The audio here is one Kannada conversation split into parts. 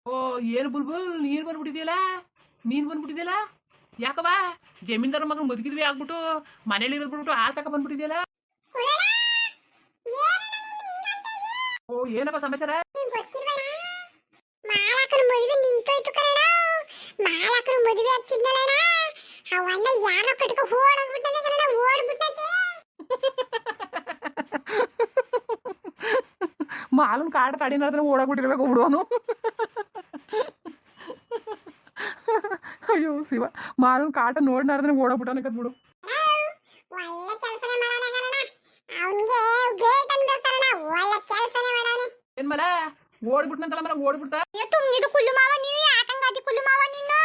ಓ ಏನು ಬುಲ್ಬುಲ್ ನೀರು ಬಂದ್ಬಿಟ್ಟಿದೆಯಲ್ಲ. ನೀನು ಬಂದ್ಬಿಟ್ಟಿದೆಯಲ್ಲ ಯಾಕವ? ಜಮೀನ್ದಾರ ಮಗನ ಮದುವೆ ಆಗ್ಬಿಟ್ಟು ಮನೇಲಿ ಇರೋದು ಬಿಟ್ಬಿಟ್ಟು ಹಾಲು ತಕ ಬಂದ್ಬಿಟ್ಟಿದೆಯಲ್ಲ. ಓ ಏನಪ್ಪ ಸಮಾಚಾರ? ಮಾಲಕನ ಮದುವೆ ನಿಂತೋಯ್ತು ಕಣಣ್ಣ. ಮಾಲಕನ ಮದುವೆ ಆಗ್ತಿದ್ನಲ್ಲಣ್ಣ, ಅವಣ್ಣ ಯಾರೋ ಕಟ್ಕೊ ಓಡೋಗ್ಬಿಟ್ಟದೆ ಕಣಣ್ಣ, ಓಡ್ಬಿಟ್ಟದೆ. ಮಾಲನ್ ಕಾಡು ಕಾಡಿನಾದ್ರೆ ಓಡಾಗ್ಬಿಟ್ಟಿರ್ಬೇಕು ಬಿಡೋನು. ಅಯ್ಯೋ ಶಿವ, ಮಾಲನ್ ಕಾಟ ನೋಡ್ನಾರ್ದ್ರೆ ಓಡಾಗ್ಬಿಟ್ಟವನಕತ್ ಬಿಡು. ಒಳ್ಳೆ ಕೆಲಸನೇ ಮಾಡೋಣ ಕಣಣ್ಣ, ಅವನಿಗೆ ಗ್ರೇಟ್ ಅನ್ಬೇಕು ಕಣಣ್ಣ, ಒಳ್ಳೆ ಕೆಲಸನೇ ಮಾಡೋಣ. ಏನ್ ಮಲ ಓಡ್ಬಿಟ್ನಂತಲ್ಲ ಮಲ ಓಡ್ಬಿಡ್ತಾ. ಅಯ್ಯೋ ತುಂಗಿದು ಕುಲ್ಲು ಮಾವ, ನೀನು ಯಾಕಂಗಾದಿ ಕುಲ್ಲು ಮಾವ ನೀನು?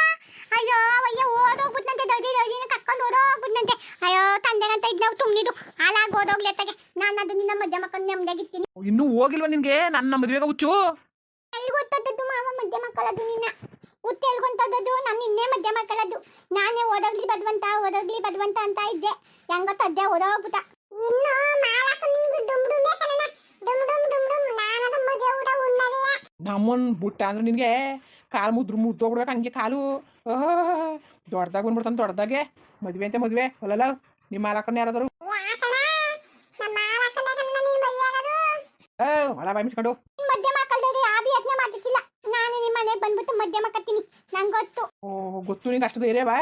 ಅಯ್ಯೋ ಅಯ್ಯೋ ಓದೋಗ್ಬಿಟ್ನಂತೆ, ದೊಡ್ಡ ಕರ್ಕೊಂಡು ಓದೋಗ್ಬಿಟ್ನಂತೆ. ಅಯ್ಯೋ ತಂದೆಗಂತ ಇದ್ ನಾವು ತುಂಗಿದು ಹಾಲಾಗಿ ಓದೋಗ್ಲೆತ್ತಾಗೆ. ನಾನು ಅದು ನಿನ್ನ ಮಧ್ಯ ಮಕ್ಕಳು ನೆಮ್ಮದಿಯಾಗಿರ್ತೀನಿ. ಇನ್ನೂ ಹೋಗಿಲ್ವ ನಿನ್ಗೆ ನನ್ನ ಮದುವೆಗ ಹುಚ್ಚು? ಎಲ್ಲಿ ಗೊತ್ತದ್ದು ಮಾವ ಮಧ್ಯ ಮಕ್ಕಳದು ನಿನ್ನ ಹುಟ್ಟು ಎಲ್ಗೊಂತದ್ದು, ನಾನು ನಿನ್ನೆ ಮಧ್ಯ ಮಕ್ಕಳದು. ನಾನೇ ಓದೋಗ್ಲಿ ಬದ್ವಂತ ಅಂತ ಇದ್ದೆ, ಹೆಂಗ ತದ್ದೆ ಓದೋಗ್ಬಿಟ್ಟ. ಇನ್ನು ಮಾಲಕ ನಿನ್ಗೆ ಡುಮ್ ಡುಮ್ಮೆ ಕಣಣ್ಣ, ಡುಮ್ ಡುಮ್ ಡುಮ್ ಡುಮ್. ನಾನದ ಮದುವೆ ಊಟ ಉಣ್ಣದೆ ನಮ್ಮನ್ ಬುಟ್ಟ ಅಂದ್ರೆ ನಿನ್ಗೆ ಕಾಲು ಮುದ್ದೋಗ್ಬಿಡ್ಬೇಕು ಹಂಗೆ ಕಾಲು. ದೊಡ್ಡದಾಗ ಬಂದ್ಬಿಡ್ತಾನೆ ದೊಡ್ಡದಾಗೆ. ಮದುವೆ ಅಂತ ಮದುವೆ ಅಲ್ಲಲ್ಲ ನಿಮ್ಮ ಮಾಲಕನ್ನ ಯಾರಾದ್ರು ಯಾಕಣ್ಣ ನಮ್ಮ ಮಾಲಕನೇ ಕಣಣ್ಣ ನೀನು ಮದುವೆ ಆಗೋದು. ಹೊಲ ಬಾಯಿ ಮುಚ್ಕೊಂಡು ಮಧ್ಯ ಮಕ್ಕಳದವ್ರು ಯಾವ್ದು ಯತ್ನೆ ಮಾಡ್ತಿಲ್ಲ. ನಾನು ನಿಮ್ಮ ಮನೆಗೆ ಬಂದ್ಬಿಟ್ಟು ಮಧ್ಯ ಮಕ್ಕತ್ತೀನಿ, ನಂಗೆ ಗೊತ್ತು. ಓ ಗೊತ್ತು ನಿಂಗೆ ಅಷ್ಟು ಧೈರ್ಯವಾ?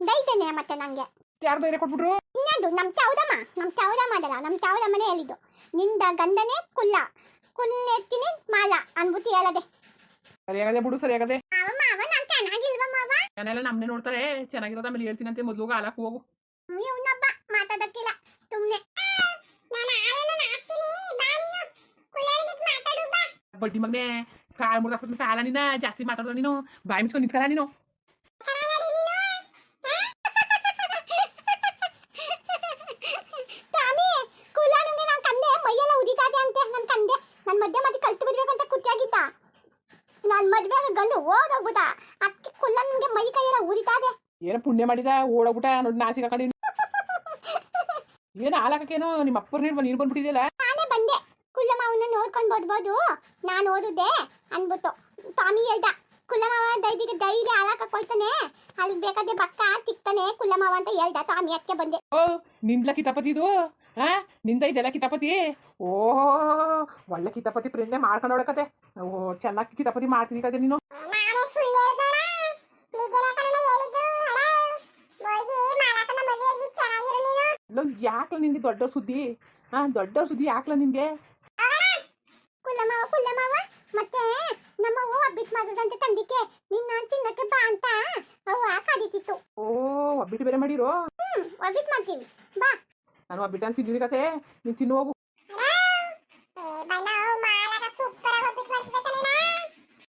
ದೈತೇನೆ ಮತ್ತೆ ನಂಗೆ ಯಾರು ಧೈರ್ಯ ಕೊಟ್ಬಿಟ್ರು? ಇನ್ನೊಂದು ನಮ್ಮ ಚೌದಮ್ಮ ಅದಲ್ಲ, ನಮ್ಮ ಚೌದಮ್ಮನೇ ಹೇಳಿದ್ದು, ನಿಂದ ಗಂಡನೇ ಕುಲ್ಲೆತ್ತೀನಿ ಮಾಲ ಅನ್ಬಿಟ್ಟು ಹೇಳದೆ. ಸರಿಯಾಗದೆ ಬಿಡು, ಸರಿಯಾಗದೆ. ಮಾವ ನಾನು ಚೆನ್ನಾಗಿಲ್ವ ಮಾವ? ನಾನೆಲ್ಲ ನಮ್ಮನೆ ನೋಡ್ತಾರೆ ಚೆನ್ನಾಗಿರೋದು, ಆಮೇಲೆ ಹೇಳ್ತೀನಂತೆ ಮೊದ್ಲು ಹಾಲಕ್ ಹೋಗು. ಇವನೊಬ್ಬ ಮಾತಾಡಕ್ಕಿಲ್ಲ ಸುಮ್ಮನೆ. ಬಡ್ಡಿ ಮಗನೆ ಕಾಲು ಮುರ್ದಾಕ್ಬಿಟ್ಟು ಕಾಲ ನೀನ ಜಾಸ್ತಿ ಮಾತಾಡೋದು ನೀನು. ಬಾಯಿ ಮುಚ್ಕೊಂಡು ನಿಂತ್ಕಲ್ಲ ನೀನು. ನಾನು ಮದ್ವೆ ಗಂಡು ಓದೋಗ್ಬಿಟ್ಟ, ಅದಕ್ಕೆ ಕುಲ್ಲ ನಿಂಗೆ ಮೈ ಕೈಯೆಲ್ಲ ಉರಿತಾದೆ. ಏನೋ ಪುಣ್ಯ ಮಾಡಿದ ಓಡೋಗ್ಬಿಟ್ಟ ನೋಡಿ, ನಾಸಿಕ ಕಡೆ ಏನು ಹಾಲಾಕೇನು ನಿಮ್ಮ ಅಪ್ಪರ್ ನೀರು ಬಂದ್ಬಿಟ್ಟಿದೆಯಲ್ಲ. ನಾನೇ ಬಂದೆ ಕುಲ್ಲ ಮಾವನ್ನ ನೋಡ್ಕೊಂಡು ಓದ್ಬೋದು, ನಾನು ಓದುದೆ ಅನ್ಬಿಟ್ಟು. ಟಾಮಿ ಹೇಳ್ದ ಕುಲ್ಲಮಾವ ದೈದಿಗೆ ಡೈಲಿ ಹಾಲಾಕಕ್ಕೆ ಹೋಯ್ತಾನೆ, ಅಲ್ಲಿಗೆ ಬೇಕಾದ್ರೆ ಬಕ್ಕ ತಿಕ್ತಾನೆ ಕುಲ್ಲಮಾವ ಅಂತ ಹೇಳ್ದ. ಟಾಮಿ ಅದಕ್ಕೆ ಬಂದೆ. ಓ ನಿಂದ್ಲ ಕಿತಾಪತಿ ಇದು? ನಿಂದ ಇದೆಲ್ಲ ಕಿತಾಪತಿ? ಓಹೋ ಒಳ್ಳೆ ಕಿತಾಪತಿ ಪ್ರಿಂಡೆ ಮಾಡ್ಕೊಂಡು ಹೊಡಕತೆ. ಓ ಚೆನ್ನಾಗಿ ಕಿತಾಪತಿ ಮಾಡ್ತೀನಿ ಕತೆ ನೀನು. ಯಾಕ್ಲ ನಿನ್ಗೆ ದೊಡ್ಡ ಸುದ್ದಿ? ದೊಡ್ಡ ಸುದ್ದಿ ಯಾಕ್ಲ ನಿನ್ಗೆ? ಕುಲ್ಲಮಾವ ಮತ್ತೆ ನಮ್ಮವ್ವ ಹಬ್ಬಿಟ್ ಮಾಡಿದಂತೆ ತಂದಿಕ್ಕೆ ನಿನ್ನ ತಿನ್ನಕ್ಕೆ ಬಾ ಅಂತ ಅವ್ವ ಕರೀತಿತ್ತು. ಓ ಒಬ್ಬಿಟ್ಟು ಬೇರೆ ಮಾಡಿರೋ? ಒಬ್ಬಿಟ್ ಮಾಡ್ತೀವಿ ಬಾ. ನಾನು ಒಬ್ಬಿಟ್ಟು ಅಂತ ತಿಂದಿರಿ ಕತೆ, ನೀನು ತಿನ್ನು ಹೋಗು.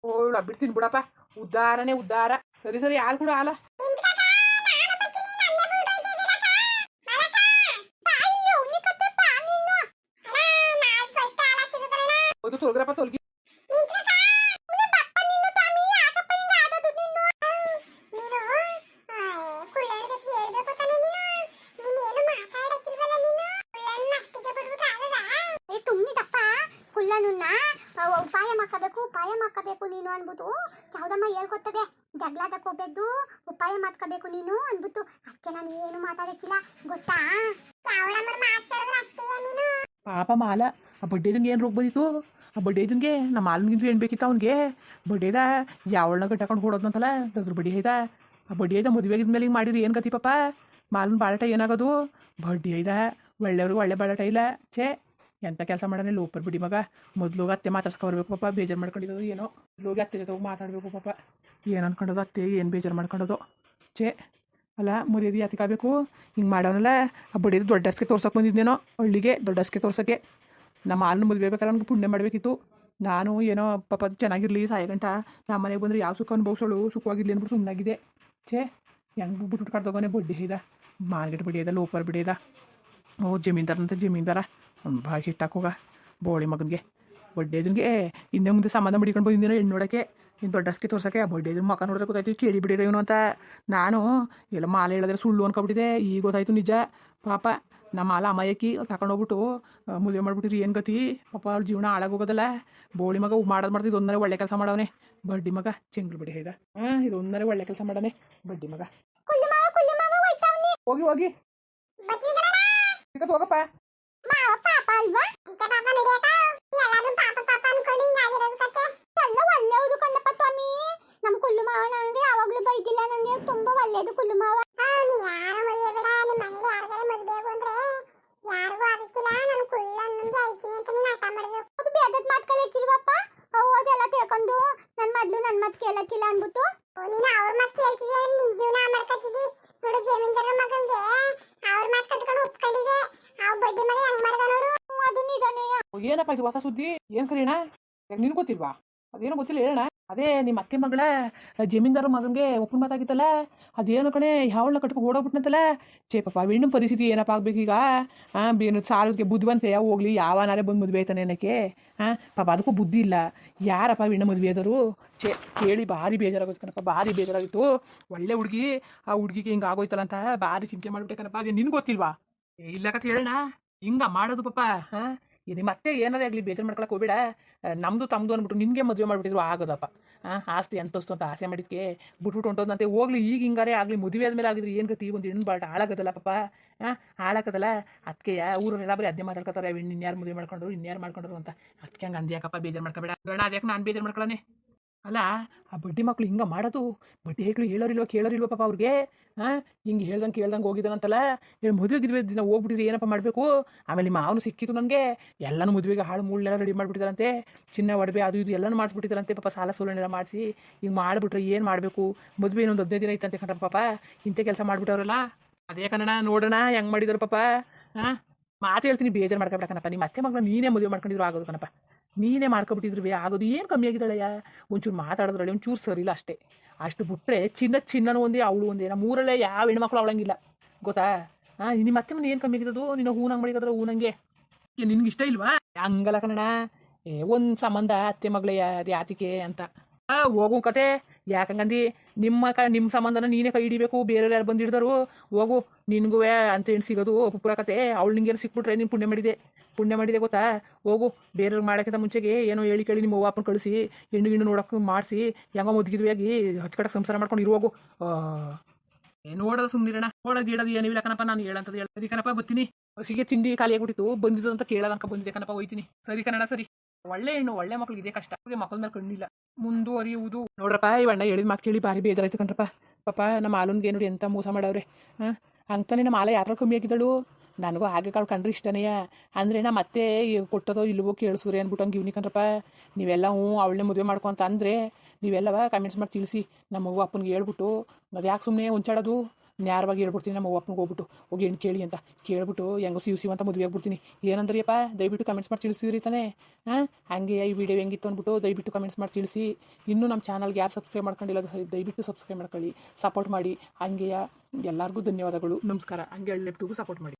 ಓ ಒಬ್ಬಿಟ್ಟು ತಿನ್ಬಿಡಪ್ಪ, ಉದ್ದಾರನೇ ಉದ್ದಾರ. ಸರಿ ಸರಿ ಹಾಲು ಕೂಡ ಹಾಲ. ತೊಲಗ್ರಪ್ಪ ತೊಲಗಿ. ಉಪಾಯ ಮಾಡ್ಕೋಬೇಕು ನೀನು ಅನ್ಬಿಟ್ಟು ಚೌದಮ್ಮ ಹೇಳ್ಕೊತ್ತದೆ. ಜಗಳದಕ್ಕೆ ಹೋಗ್ಬೇಕು, ಉಪಾಯ ಮಾಡ್ಕೋಬೇಕು ನೀನು ಅನ್ಬಿಟ್ಟು. ಅದಕ್ಕೆ ನಾನು ಏನು ಮಾತಾಡಕ್ಕಿಲ್ಲ ಗೊತ್ತಾ. ಪಾಪ ಮಾಲ, ಆ ಬಡ್ಡೆದಂಗೆ ಏನು ರೋಗ ಬಂದಿತ್ತು? ಆ ಬಡ್ಡೆದಂಗೆ ನಮ್ಮ ಮಾಲನಿಗಿಂತ ಏನು ಬೇಕಿತ್ತು ಅವ್ನಿಗೆ? ಬಡ್ಡೆದ ಯಾವಳನ್ನ ಗಟ್ಟಾಕೊಂಡು ಹೊಡೋದಂತಲ್ಲ, ಅದ್ರ ಬಡ್ಡಿ ಐದ. ಆ ಬಡ್ಡಿ ಐದ ಮದುವೆ ಆಗಿದ್ಮೇಲೆ ಹಿಂಗೆ ಮಾಡಿರಿ ಏನು ಗತಿ ಪಾಪ? ಮಾಲನ ಬಾಳಟ ಏನಾಗೋದು? ಬಡ್ಡಿ ಐದ ಒಳ್ಳೆಯವ್ರಿಗೆ ಒಳ್ಳೆ ಬಾಳಟ ಇಲ್ಲ. ಛೇ ಎಂಥ ಕೆಲಸ ಮಾಡೋಣ ಲೋಪರ್ ಬಿಡಿ ಮಗ. ಮೊದಲು ಅತ್ತೆ ಮಾತಾಡ್ಸ್ಕೊಬರ್ಬೇಕು ಪಾಪ, ಬೇಜಾರು ಮಾಡ್ಕೊಂಡಿರೋದು ಏನೋ. ಹೋಗಿ ಅತ್ತೆ ಜೊತೆ ಹೋಗಿ ಮಾತಾಡಬೇಕು ಪಾಪ. ಏನು ಅನ್ಕೊಂಡೋದು ಅತ್ತೆ, ಏನು ಬೇಜಾರು ಮಾಡ್ಕೊಂಡೋದು. ಛೇ ಅಲ್ಲ ಮರ್ಯಾದೆ ಯಾತಿಕಾಗಬೇಕು ಹಿಂಗೆ ಮಾಡೋನಲ್ಲ. ಆ ಬಡಿದು ದೊಡ್ಡಸ್ಕೆ ತೋರ್ಸೋಕೆ ಬಂದಿದ್ದೇನೋ ಹಳ್ಳಿಗೆ, ದೊಡ್ಡಸ್ಕೆ ತೋರ್ಸೋಕ್ಕೆ. ನಮ್ಮ ಹಾಲನ್ನು ಮದುವೆ ಬೇಕಾದ್ರೆ ನನಗೆ ಪುಣ್ಯ ಮಾಡಬೇಕಿತ್ತು. ನಾನು ಏನೋ ಪಾಪ ಚೆನ್ನಾಗಿರಲಿ ಸಾಯಗಂಟ ನಮ್ಮ ಮನೆಗೆ ಬಂದರೆ ಯಾವ ಸುಖ ಅನುಭವಿಸೋಳು, ಸುಖವಾಗಿರಲಿ ಅಂದ್ಬಿಟ್ಟು ಸುಮ್ಮನಾಗಿದೆ. ಛೇ ಹೆಂಗೆ ಬಿಟ್ಟು ಕಡ್ದೋಗೋನೆ ಬಡ್ಡಿ ಐದ, ಮಾರ್ಕೆಟ್ ಬಡ್ಡಿ ಐದ, ಲೋಪರ್ ಬಿಡಿ ಐದ. ಓ ಜಮೀನ್ದಾರ ಭಾಳ ಹಿಟ್ಟಾಕೋಗ ಬೋಳಿ ಮಗನಿಗೆ. ಬಡ್ಡೆದನ್ಗೆ ಹಿಂದೆ ಮುಂದೆ ಸಂಬಂಧ ಮಡಿಕೊಂಡು ಬಂದಿದ್ದೀನೋ ಹೆಣ್ಣು ನೋಡೋಕ್ಕೆ, ಇನ್ನು ದೊಡ್ಡಸ್ಕೆ ತೋರ್ಸೋಕ್ಕೆ. ಆ ಬಡ್ಡೆದ್ರ ಮಕ್ಕ ನೋಡಿದ್ರೆ ಗೊತ್ತಾಯ್ತು ಕೇಳಿ ಬಿಡಿದೆ ಇವನು ಅಂತ. ನಾನು ಎಲ್ಲ ಮಾಲೆ ಹೇಳಿದ್ರೆ ಸುಳ್ಳು ಅನ್ಕೊಬಿಟ್ಟಿದೆ, ಈಗ ಗೊತ್ತಾಯ್ತು ನಿಜ. ಪಾಪ ನಮ್ಮ ಮಾಲ ಅಮಾಯಕಿ ತಗೊಂಡೋಗ್ಬಿಟ್ಟು ಮದುವೆ ಮಾಡ್ಬಿಟ್ಟಿರಿ ಏನು ಗತಿ ಪಾಪ ಅವ್ಳ ಜೀವನ ಹಾಳಾಗೋಗೋದಲ್ಲ. ಬೋಳಿ ಮಗ ಮಾಡೋದು ಮಾಡ್ತಿದ್ದು ಒಂದನೇ ಒಳ್ಳೆ ಕೆಲಸ ಮಾಡವನೆ ಬಡ್ಡಿ ಮಗ ಚೆಂಗ್ಳು ಬಿಡಿ ಹೇಗ ಇದು ಒಂದನೇ ಒಳ್ಳೆ ಕೆಲಸ ಮಾಡನೆ ಬಡ್ಡಿ ಮಗ. ಕುಳ್ಳು ಮಾವ ಹೋಯ್ತಾವ್ನಿ. ಹೋಗಿ ಹೋಗಿ ಸಿಗತ್ ಹೋಗಪ್ಪ. ಮಾವ ಪಾಪ ಅಲ್ವಾ? ಅಂತ ಪಾಪ ನಡೆಯಕ ಎಲ್ಲರೂ ಪಾಪ ಪಾಪ ಅನ್ಕೊಂಡು ಹಿಂಗಾಗಿರೋದು ಕತೆ. ಎಲ್ಲ ಒಳ್ಳೆಯದು ಕಣ್ಣಪ್ಪ ಸ್ವಾಮಿ. ನಮ್ಮ ಕುಳ್ಳು ಮಾವ ನನಗೆ ಯಾವಾಗಲೂ ಬೈದಿಲ್ಲ, ನನಗೆ ತುಂಬಾ ಒಳ್ಳೆಯದು ಕುಳ್ಳು ಮಾವ. ನೀನು ಯಾರ ಮದುವೆ ಬೇಡ, ನಿಮ್ಮ ಮನೇಲಿ ಯಾರಿಗಾರ ಮದುವೆ ಬಂದ್ರೆ ಯಾರಿಗೂ ಆಗಕ್ಕಿಲ್ಲ, ನಾನು ಕುಳ್ಳು ಅನ್ನಂಗೆ ಆಯ್ತೀನಿ ಅಂತ ನೀನು ಹಠ ಮಾಡಬೇಕು. ಅದು ಬೇದದ ಮಾತು ಕಲಿಯಕ್ಕಿಲ್ವಪ್ಪ? ಅದೆಲ್ಲ ತಿಳ್ಕೊಂಡು ನನ್ನ ಮಾತು ಕೇಳಕ್ಕಿಲ್ಲ ಅನ್ಬಿಟ್ಟು ನೀನು ಅವ್ರ ಮಾತು ಕೇಳ್ತಿದ್ದೆ, ನಿನ್ ಜೀವನ ಮಾಡ್ಕೊತಿದ್ದಿ ನೋಡು. ಜಮೀನ್ದಾರ ಮಗನ್ಗೆ ಅವ್ರ ಮಾತು ಕಟ್ಕೊಂಡು ಒಪ್ಕೊಂಡಿದೆ. ಅವ್ ಬಡ್ಡಿ ಮಗ ಹೆಂಗ್ ಮಾಡ್ದ ನೋಡು. ಅದು ನಿಜನೇ. ಏನಪ್ಪ ಇದು ಹೊಸ ಸುದ್ದಿ? ಏನ್ ಕರೀಣ? ನಿನ್ ಗೊತ್ತಿಲ್ವಾ? ಅದೇನೋ ಗೊತ್ತಿಲ್ಲ ಹೇಳೋಣ. ಅದೇ ನಿಮ್ಮ ಅತ್ತೆ ಮಗಳ ಜಮೀನ್ದಾರ ಮಗನಿಗೆ ಒಪ್ಪನ್ ಮಾತಾಗಿತ್ತಲ್ಲ, ಅದೇನು ಕಣೆ ಯಾವಳ ಕಟ್ಕೊಂಡು ಓಡೋಗ್ಬಿಟ್ನಂತಲ್ಲ. ಪಾಪ ಹೆಣ್ಣು ಪರಿಸ್ಥಿತಿ ಏನಪ್ಪ ಆಗ್ಬೇಕೀಗ? ಬೇನು ಸಾಲಕ್ಕೆ ಬುದ್ಧಿವಂತೆ ಹೋಗ್ಲಿ, ಯಾವನಾರೇ ಬಂದು ಮದುವೆ ಆಯ್ತಾನೆ ಏನಕ್ಕೆ? ಪಾಪ ಅದಕ್ಕೂ ಬುದ್ಧಿ ಇಲ್ಲ. ಯಾರಪ್ಪ ಹೆಣ್ಣು ಮದುವೆ ಆದರು? ಕೇಳಿ ಭಾರಿ ಬೇಜಾರಾಗೋಯ್ತು ಕಣಪ್ಪ, ಭಾರಿ ಬೇಜಾರಾಗಿತ್ತು. ಒಳ್ಳೆ ಹುಡುಗಿ, ಆ ಹುಡುಗಿಗೆ ಹಿಂಗೆ ಆಗೋಯ್ತಲ್ಲ ಅಂತ ಭಾರಿ ಚಿಂತೆ ಮಾಡ್ಬಿಟ್ಟೆ ಕಣಪ್ಪ. ಅದೇ ನಿನ್ಗೆ ಗೊತ್ತಿಲ್ವಾ? ಇಲ್ಲ ಕತೆ ಹೇಳೋಣ. ಹಿಂಗ ಮಾಡೋದು ಪಾಪ. ಇದು ಮತ್ತೆ ಏನಾರೇ ಆಗಲಿ ಬೇಜಾರು ಮಾಡ್ಕೊಳಕ್ಕೆ ಹೋಗ್ಬೇಡ. ನಮ್ಮದು ತಮ್ಮದು ಅಂದ್ಬಿಟ್ಟು ನಿನಗೆ ಮದುವೆ ಮಾಡಿಬಿಟ್ಟಿದ್ರು ಆಗೋದಪ್ಪ. ಆಸ್ತಿ ಅಂತಸ್ತು ಅಂತ ಆಸೆ ಮಾಡಿದ್ಕೆ ಬಿಟ್ಬಿಟ್ಟು ಹೊಂಟೋದಂತೆ ಹೋಗ್ಲಿ. ಈಗ ಹಿಂಗಾರೇ ಆಗಲಿ, ಮದುವೆ ಆದಮೇಲೆ ಆಗಿದ್ರೆ ಏನು ಗತಿ? ಒಂದು ಹೆಣ್ಣು ಬಾಟ ಹಾಳಾಗೋದಲ್ಲ ಪಾಪ. ಹಾಳಾಗೋದಲ್ಲ. ಅದಕ್ಕೆ ಊರೆಲ್ಲ ಬರೀ ಅದೇ ಮಾತಾಡ್ಕೊತಾರೆ, ಹೆಣ್ಣು ಇನ್ಯಾರು ಮದುವೆ ಮಾಡ್ಕೊಂಡ್ರು, ಇನ್ಯಾರು ಮಾಡ್ಕೊಂಡ್ರು ಅಂತ. ಅದಕ್ಕೆ ಹಂಗೆ ಅಂದ್ಯಾಕಪ್ಪ ಬೇಜಾರು ಮಾಡ್ಕೊಬೇಡ ಗಣ. ಅದಕ್ಕೆ ನಾನು ಬೇಜಾರು ಮಾಡ್ಕೊಳ್ಳೋನೆ ಅಲ್ಲ. ಆ ಬಡ್ಡಿ ಮಕ್ಳು ಹಿಂಗೆ ಮಾಡೋದು, ಬಡ್ಡಿ ಹೇಗ್ಲು ಕೇಳೋರಿಲ್ವ ಪಾಪ ಅವ್ರಿಗೆ. ಹಿಂಗೆ ಕೇಳ್ದಂಗೆ ಹೋಗಿದ್ದಾನಂತಲ್ಲ. ಮದುವೆ ಗಿದ್ವೆ ದಿನ ಹೋಗ್ಬಿಟ್ಟಿದ್ರೆ ಏನಪ್ಪ ಮಾಡಬೇಕು? ಆಮೇಲೆ ಮಾವನು ಸಿಕ್ಕಿತ್ತು ನನಗೆ, ಎಲ್ಲನೂ ಮದುವೆಗೆ ಹಾಳು ಮೂಳೆಲ್ಲ ರೆಡಿ ಮಾಡಿಬಿಟ್ಟಿದ್ದಾರಂತೆ. ಚಿನ್ನ ಒಡವೆ ಅದು ಇದು ಎಲ್ಲನೂ ಮಾಡಿಸ್ಬಿಟ್ಟಿದ್ದಾರಂತೆ ಪಾಪ. ಸಾಲ ಸೋಲನೆಲ್ಲ ಮಾಡಿಸಿ ಹಿಂಗೆ ಮಾಡಿಬಿಟ್ರೆ ಏನು ಮಾಡಬೇಕು? ಮದುವೆ ಇನ್ನೊಂದು 15 ದಿನ ಇತ್ತಂತೆ ಕಣ್ಣ ಪಾಪ. ಇಂಥ ಕೆಲಸ ಮಾಡಿಬಿಟ್ಟವ್ರಲ್ಲ. ಅದೇ ಕನ್ನಡ ನೋಡೋಣ ಹೆಂಗೆ ಮಾಡಿದಾರೆ ಪಾಪ. ಮಾತು ಹೇಳ್ತೀನಿ, ಬೇಜಾರು ಮಾಡ್ಕೊಬೇಡ ಕಣಪ್ಪ. ನಿಮ್ಮ ಅತ್ತೆ ಮಗಳನ್ನ ನೀನೇ ಮದುವೆ ಮಾಡ್ಕೊಂಡಿದ್ರು ಆಗೋದು ಕಣಪ್ಪ. ನೀನೇ ಮಾಡ್ಕೊಬಿಟ್ಟಿದ್ರು ಆಗೋದು. ಏನು ಕಮ್ಮಿ ಆಗಿದ್ದಾಳೆಯ? ಒಂಚೂರು ಮಾತಾಡೋದ್ರಲ್ಲಿ ಒಂಚೂರು ಸರಿಯಿಲ್ಲ ಅಷ್ಟೇ. ಅಷ್ಟು ಬಿಟ್ಟರೆ ಚಿನ್ನನೂ ಒಂದೇ, ಅವಳು ಒಂದೇ. ನಮ್ಮ ಊರಲ್ಲೇ ಯಾವ ಹೆಣ್ಮಕ್ಳು ಅವಳಂಗಿಲ್ಲ ಗೊತ್ತಾ? ನಿಮ್ಮ ಅತ್ತೆ ಮನೆ ಏನು ಕಮ್ಮಿ ಆಗಿದ್ದು? ನೀನು ಹೂನಂಗೆ ಮಾಡಿದ್ರೆ ಹೂನಂಗೆ ನಿನ್ಗೆ ಇಷ್ಟ ಇಲ್ವಾ? ಹಂಗಲ್ಲ ಕನ್ನಡ. ಒಂದು ಸಂಬಂಧ ಅತ್ತೆ ಮಗಳಯ್ಯ, ಅದು ಯಾತಿಕೆ ಅಂತ ಹೋಗು ಕತೆ. ಯಾಕಂಗಂದು ನಿಮ್ಮ ಸಂಬಂಧನ ನೀನೇ ಕೈ ಹಿಡಿಬೇಕು, ಬೇರೆಯವ್ರು ಯಾರು ಬಂದಿಡ್ದರು? ಹೋಗು, ನಿನಗೂ ಅಂತ ಹೆಣ್ಣು ಸಿಗೋದು ಪುಪ್ಪುರ ಕತೆ. ಅವಳು ನಿಂಗೇನು ಸಿಕ್ಬಿಟ್ರೆ ನೀನು ಪುಣ್ಯ ಮಾಡಿದೆ ಗೊತ್ತಾ? ಹೋಗು, ಬೇರೆಯವ್ರಿಗೆ ಮಾಡೋಕ್ಕಿಂತ ಮುಂಚೆಗೆ ಏನೋ ಹೇಳಿ ಕೇಳಿ ನಿಮ್ಮ ಅವ್ವ ಅಪ್ಪನ ಕಳಿಸಿ ಹೆಣ್ಣು ನೋಡೋಕೆ ಮಾಡಿಸಿ ಹೆಂಗೋ ಮುದ್ಗಿದ್ವಾಗಿ ಹಚ್ಕಡಕ್ಕೆ ಸಂಸಾರ ಮಾಡ್ಕೊಂಡು ಇರುವಾಗು. ನೋಡೋದು ಸುಮ್ಮನಿರೋಣ. ನೋಡೋದು ಗೀಡೋದು ಏನಿಲ್ಲ ಕಣಪ್ಪ. ನಾನು ಹೇಳಂತದ್ದು ಹೇಳ್ತೀನಿ ಕಣಪ್ಪ. ಬರ್ತೀನಿ. ಹಸಿಗೆ ತಿಂಡಿ ಖಾಲಿಯಾಗ್ಬಿಟ್ಟಿತ್ತು, ಬಂದಿದ್ದು ಅಂತ ಕೇಳೋದನಕ ಬಂದಿದೆ ಕಣಪ್ಪ. ಹೋಯ್ತೀನಿ. ಸರಿ ಕನ್ನಡ ಸರಿ. ಒಳ್ಳೆ ಹೆಣ್ಣು, ಒಳ್ಳೆ ಮಕ್ಳಿಗೆ ಇದೇ ಕಷ್ಟ. ಮಕ್ಕಳ ಮೇಲೆ ಕಣ್ಣಿಲ್ಲ, ಮುಂದುವರಿಯುವುದು. ನೋಡ್ರಪ್ಪ, ಇವಣ್ಣ ಹೇಳಿದ ಮಾತು ಕೇಳಿ ಭಾರಿ ಬೇಜಾರಾಯ್ತು ಕಣ್ರಪ್ಪ. ಪಾಪ ನಮ್ಮ ಹಾಲನ್ಗೆ ನೋಡಿ ಎಂತ ಮೋಸ ಮಾಡವ್ರೆ. ಅಂತಾನೆ ನಮ್ಮ ಹಾಲ ಯಾರ ಕಮ್ಮಿ ಆಗಿದ್ದಳು? ನನಗೂ ಹಾಗೆ ಕಾಳು ಕಂಡ್ರೆ ಇಷ್ಟನೇ. ಅಂದರೆ ನಾ ಮತ್ತೆ ಕೊಟ್ಟದೋ ಇಲ್ವೋ ಕೇಳಿಸ್ರಿ ಅಂದ್ಬಿಟ್ಟು ಹಂಗೆ ಇವ್ನಿ ಕಣ್ರಪ್ಪ. ನೀವೆಲ್ಲ ಅವಳನ್ನೇ ಮದುವೆ ಮಾಡ್ಕೊಂತ ಅಂದರೆ ನೀವೆಲ್ಲವ ಕಮೆಂಟ್ಸ್ ಮಾಡಿ ತಿಳಿಸಿ. ನಮ್ಮ ಅವ್ವ ಅಪ್ಪನಿಗೆ ಹೇಳ್ಬಿಟ್ಟು, ಅದು ಯಾಕೆ ಸುಮ್ಮನೆ ಉಂಚಾಡೋದು? ನ್ಯಾರವಾಗಿ ಹೇಳ್ಬಿಡ್ತೀನಿ ನಮ್ಮ ಅವ್ವ ಅಪ್ಪನಿಗೆ ಹೋಗ್ಬಿಟ್ಟು, ಹೋಗಿ ಹೆಣ್ಣು ಕೇಳಿ ಅಂತ ಕೇಳ್ಬಿಟ್ಟು ಹೆಂಗೋ ಸಿವ್ ಅಂತ ಮದುವೆ ಆಗ್ಬಿಡ್ತೀನಿ. ಏನಂದ್ರಿಯಪ್ಪ ದಯವಿಟ್ಟು ಕಮೆಂಟ್ಸ್ ಮಾಡಿ ತಿಳಿಸಿದ್ರಿ ತಾನೇ. ಹಾಗೆ ಈ ವಿಡಿಯೋ ಹೆಂಗಿತ್ತು ಅಂದ್ಬಿಟ್ಟು ದಯವಿಟ್ಟು ಕಮೆಂಟ್ಸ್ ಮಾಡಿ ತಿಳಿಸಿ. ಇನ್ನೂ ನಮ್ಮ ಚಾನಲ್ಗೆ ಯಾರು ಸಬ್ಸ್ಕ್ರೈಬ್ ಮಾಡ್ಕೊಂಡಿಲ್ಲ ದಯವಿಟ್ಟು ಸಬ್ಸ್ಕ್ರೈಬ್ ಮಾಡ್ಕೊಳ್ಳಿ, ಸಪೋರ್ಟ್ ಮಾಡಿ. ಹಂಗೆಯ ಎಲ್ಲರಿಗೂ ಧನ್ಯವಾದಗಳು, ನಮಸ್ಕಾರ. ಹಂಗೆ ಲೆಫ್ಟಿಗೂ ಸಪೋರ್ಟ್ ಮಾಡಿ.